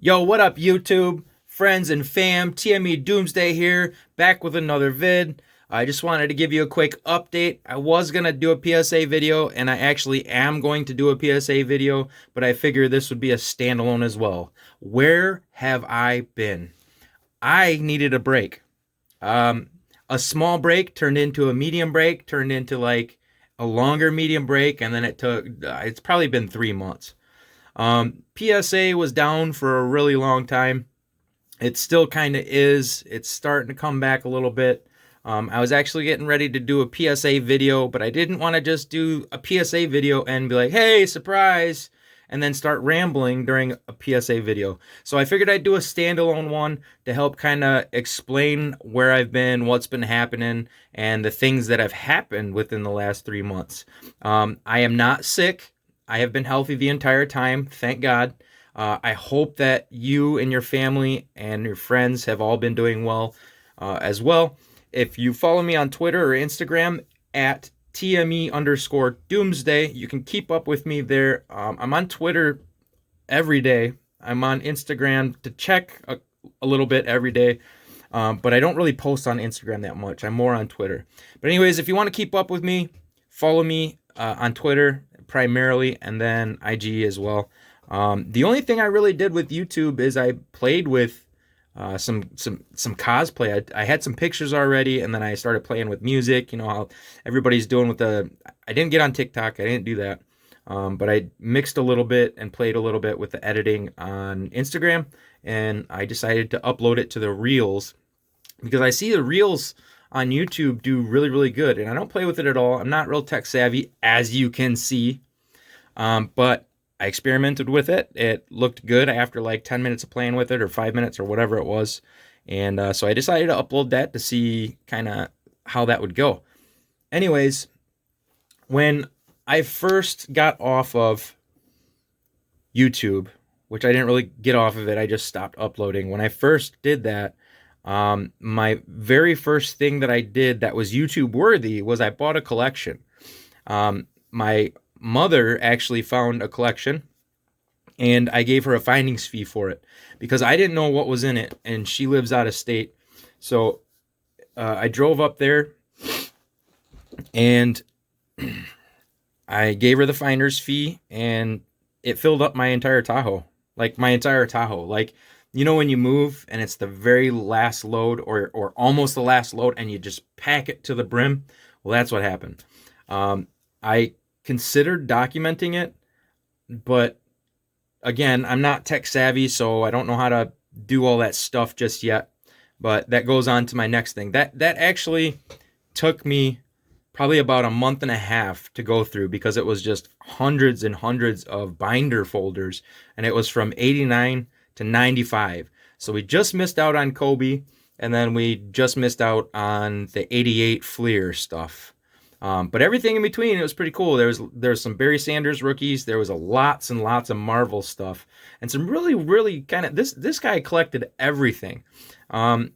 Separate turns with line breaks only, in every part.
Yo, what up, YouTube? Friends and fam, TME Doomsday here, back with another vid. I just wanted to give you a quick update. I was going to do a PSA video, and I actually am going to do a PSA video, but I figured this would be a standalone as well. Where have I been? I needed a break. Um, a small break turned into a medium break, turned into like a longer medium break, and then it's probably been 3 months. PSA was down for a really long time. It still kind of is. It's starting to come back a little bit. I was actually getting ready to do a PSA video, but I didn't want to just do a PSA video and be like, hey, surprise, and then start rambling during a PSA video. So I figured I'd do a standalone one to help kind of explain where I've been, what's been happening, and the things that have happened within the last 3 months. I am not sick. I have been healthy the entire time, thank God. I hope that you and your family and your friends have all been doing well as well. If you follow me on Twitter or Instagram at TME_Doomsday, you can keep up with me there. I'm on Twitter every day. I'm on Instagram to check a little bit every day. But I don't really post on Instagram that much. I'm more on Twitter. But anyways, if you want to keep up with me, follow me on Twitter primarily, and then IG as well. The only thing I really did with YouTube is I played with some cosplay. I had some pictures already, and then I started playing with music. You know how everybody's doing with the. I didn't get on TikTok. I didn't do that, but I mixed a little bit and played a little bit with the editing on Instagram, and I decided to upload it to the Reels because I see the Reels on YouTube do really, really good, and I don't play with it at all. I'm not real tech savvy, as you can see, but I experimented with it. It looked good after like 10 minutes of playing with it, or 5 minutes, or whatever it was, and so I decided to upload that to see kind of how that would go. Anyways, when I first got off of YouTube, which I didn't really get off of it, I just stopped uploading. When I first did that, my very first thing that I did that was YouTube worthy was I bought a collection. My mother actually found a collection, and I gave her a findings fee for it because I didn't know what was in it, and she lives out of state. So I drove up there, and I gave her the finder's fee, and it filled up my entire Tahoe. Like my entire Tahoe. Like, you know when you move and it's the very last load, or almost the last load, and you just pack it to the brim? Well, that's what happened. I considered documenting it, but again, I'm not tech savvy, so I don't know how to do all that stuff just yet. But that goes on to my next thing. That actually took me probably about a month and a half to go through because it was just hundreds and hundreds of binder folders, and it was from 89 to 95. So we just missed out on Kobe, and then we just missed out on the 88 Fleer stuff. But everything in between, it was pretty cool. There was some Barry Sanders rookies. There was lots and lots of Marvel stuff, and some really, really kind of this guy collected everything.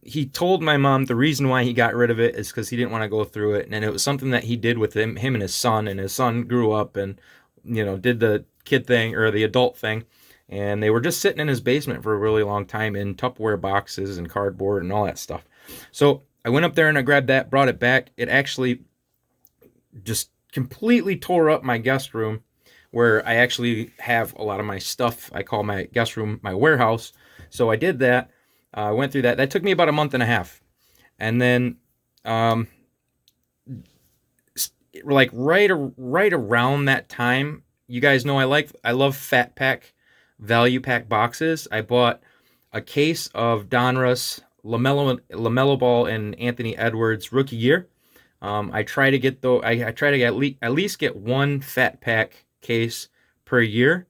He told my mom the reason why he got rid of it is because he didn't want to go through it, and it was something that he did with him and his son. And his son grew up and did the kid thing or the adult thing, and they were just sitting in his basement for a really long time in Tupperware boxes and cardboard and all that stuff. So I went up there and I grabbed that, brought it back. It actually just completely tore up my guest room, where I actually have a lot of my stuff. I call my guest room my warehouse. So I did that. I went through that. That took me about a month and a half. And then like right around that time, you guys know I love Fat Pack value pack boxes. I bought a case of Donruss, LaMelo Ball, and Anthony Edwards rookie year. I try to get I try to get at least get one Fat Pack case per year,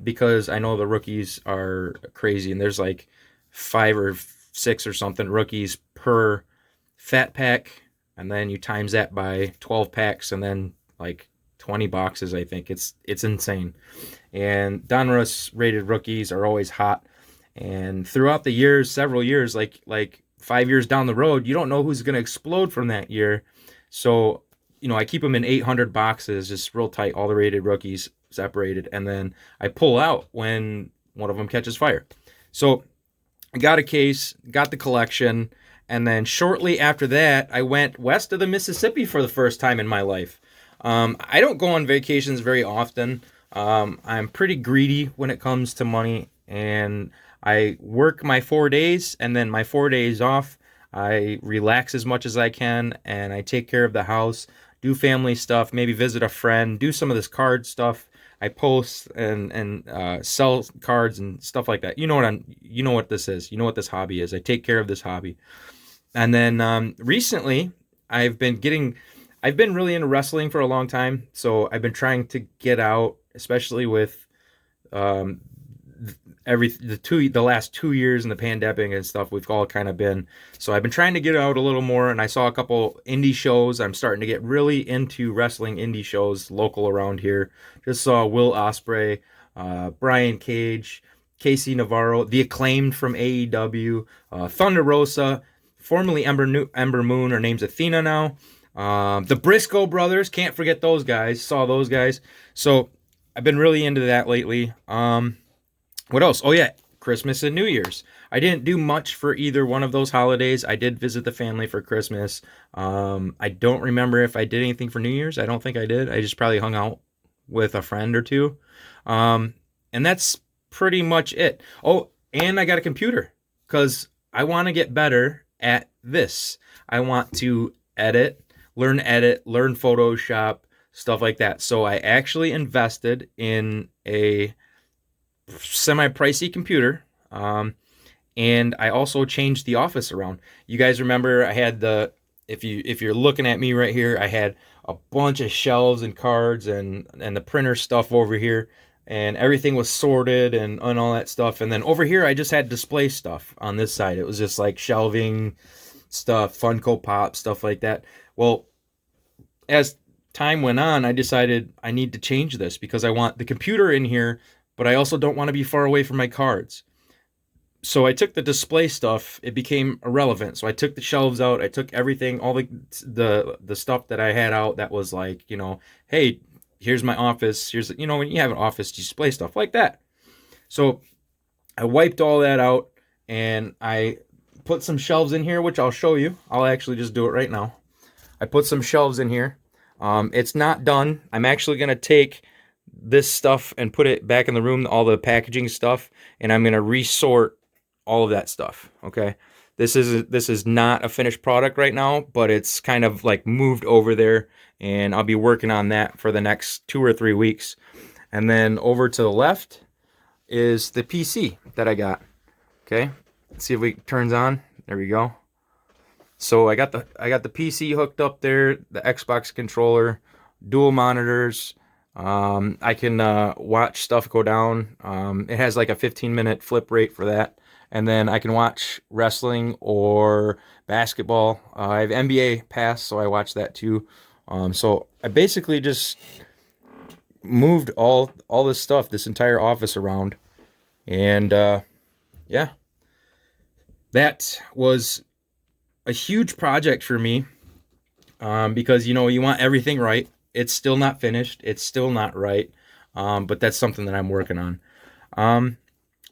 because I know the rookies are crazy, and there's like 5 or 6 or something rookies per Fat Pack, and then you times that by 12 packs, and then like 20 boxes. I think it's insane. And Donruss rated rookies are always hot, and throughout the years, several years, like 5 years down the road, you don't know who's going to explode from that year. So, I keep them in 800 boxes, just real tight, all the rated rookies separated, and then I pull out when one of them catches fire. So I got a case, got the collection, and then shortly after that, I went west of the Mississippi for the first time in my life. I don't go on vacations very often. I'm pretty greedy when it comes to money, and I work my 4 days, and then my 4 days off, I relax as much as I can, and I take care of the house, do family stuff, maybe visit a friend, do some of this card stuff. I post and sell cards and stuff like that. You know what this is. You know what this hobby is. I take care of this hobby. And then recently, I've been getting, I've been really into wrestling for a long time. So I've been trying to get out, especially with um, the last 2 years in the pandemic and stuff. We've all kind of been. So I've been trying to get out a little more, and I saw a couple indie shows. I'm starting to get really into wrestling indie shows local around here. Just saw Will Ospreay, Brian Cage, Casey Navarro, the Acclaimed from AEW, Thunder Rosa, formerly Ember Moon. Her name's Athena now. The Briscoe brothers, can't forget those guys. Saw those guys. So I've been really into that lately. What else? Oh yeah, Christmas and New Year's. I didn't do much for either one of those holidays. I did visit the family for Christmas. I don't remember if I did anything for New Year's. I don't think I did. I just probably hung out with a friend or two. And that's pretty much it. Oh, and I got a computer because I want to get better at this. I want to edit, learn Photoshop, stuff like that. So I actually invested in a semi-pricey computer. And I also changed the office around. You guys remember I had if you're looking at me right here, I had a bunch of shelves and cards and the printer stuff over here, and everything was sorted and all that stuff. And then over here I just had display stuff on this side. It was just like shelving stuff, Funko Pop, stuff like that. Well, as time went on, I decided I need to change this because I want the computer in here, but I also don't want to be far away from my cards. So I took the display stuff, it became irrelevant. So I took the shelves out, I took everything, all the stuff that I had out that was like, hey, here's my office, here's when you have an office, display stuff like that. So I wiped all that out and I put some shelves in here, which I'll show you. I'll actually just do it right now. I put some shelves in here. It's not done. I'm actually going to take this stuff and put it back in the room, all the packaging stuff, and I'm going to resort all of that stuff. Okay. This is not a finished product right now, but it's kind of like moved over there, and I'll be working on that for the next 2 or 3 weeks. And then over to the left is the PC that I got. Okay. Let's see if it turns on. There we go. So I got the PC hooked up there, the Xbox controller, dual monitors. I can watch stuff go down. It has like a 15-minute flip rate for that. And then I can watch wrestling or basketball. I have NBA Pass, so I watch that too. So I basically just moved all this stuff, this entire office around. And yeah, that was a huge project for me because, you want everything right. It's still not finished. It's still not right. But that's something that I'm working on.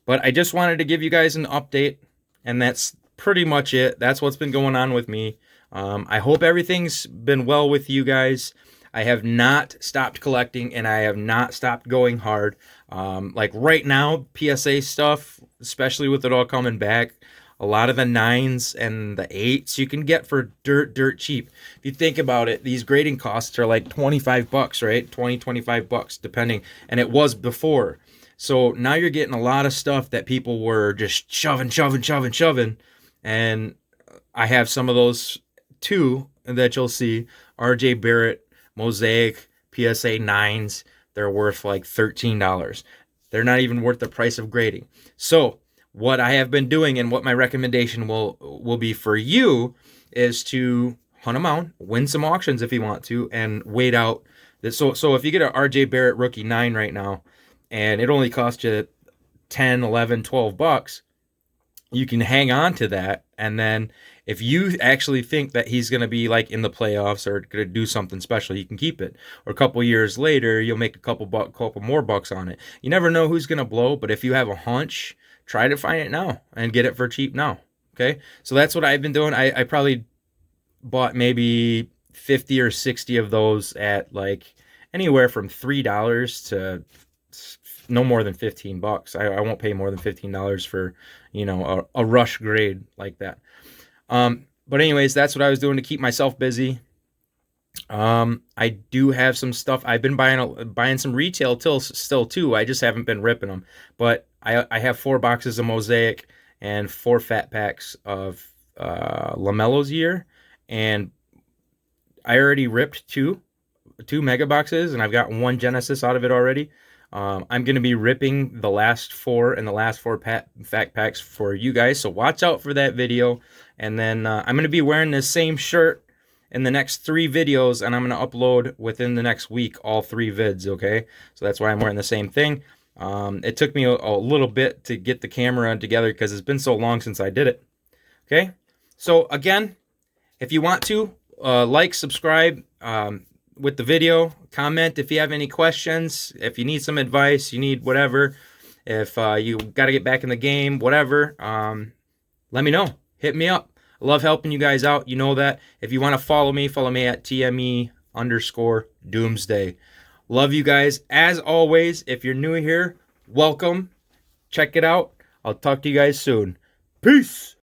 But I just wanted to give you guys an update, and that's pretty much it. That's what's been going on with me. I hope everything's been well with you guys. I have not stopped collecting, and I have not stopped going hard. Like right now, PSA stuff, especially with it all coming back, a lot of the 9s and the 8s you can get for dirt cheap. If you think about it, these grading costs are like $25, right? 20, $25 depending. And it was before. So now you're getting a lot of stuff that people were just shoving. And I have some of those too that you'll see. RJ Barrett, Mosaic, PSA 9s. They're worth like $13. They're not even worth the price of grading. So what I have been doing and what my recommendation will be for you is to hunt them out, win some auctions if you want to, and wait out. So if you get an RJ Barrett rookie 9 right now, and it only costs you $10, $11, $12, you can hang on to that, and then if you actually think that he's going to be like in the playoffs or going to do something special, you can keep it. Or a couple years later, you'll make a couple more bucks on it. You never know who's going to blow, but if you have a hunch, try to find it now and get it for cheap now. Okay, so that's what I've been doing. I probably bought maybe 50 or 60 of those at like anywhere from $3 to no more than 15 bucks. I won't pay more than $15 for, a rush grade like that. But anyways, that's what I was doing to keep myself busy. I do have some stuff. I've been buying some retail tills still too. I just haven't been ripping them. But I have 4 boxes of Mosaic and 4 fat packs of Lamello's Year, and I already ripped two mega boxes, and I've got 1 Genesis out of it already. I'm going to be ripping the last 4 and the last 4 fat packs for you guys, so watch out for that video. And then I'm going to be wearing this same shirt in the next 3 videos, and I'm going to upload within the next week all 3 vids, okay? So that's why I'm wearing the same thing. It took me a little bit to get the camera together because it's been so long since I did it, okay? So again, if you want to, like, subscribe with the video, comment if you have any questions, if you need some advice, you need whatever, if you got to get back in the game, whatever, let me know. Hit me up. I love helping you guys out. You know that. If you want to follow me at TME_Doomsday. Love you guys. As always, if you're new here, welcome. Check it out. I'll talk to you guys soon. Peace.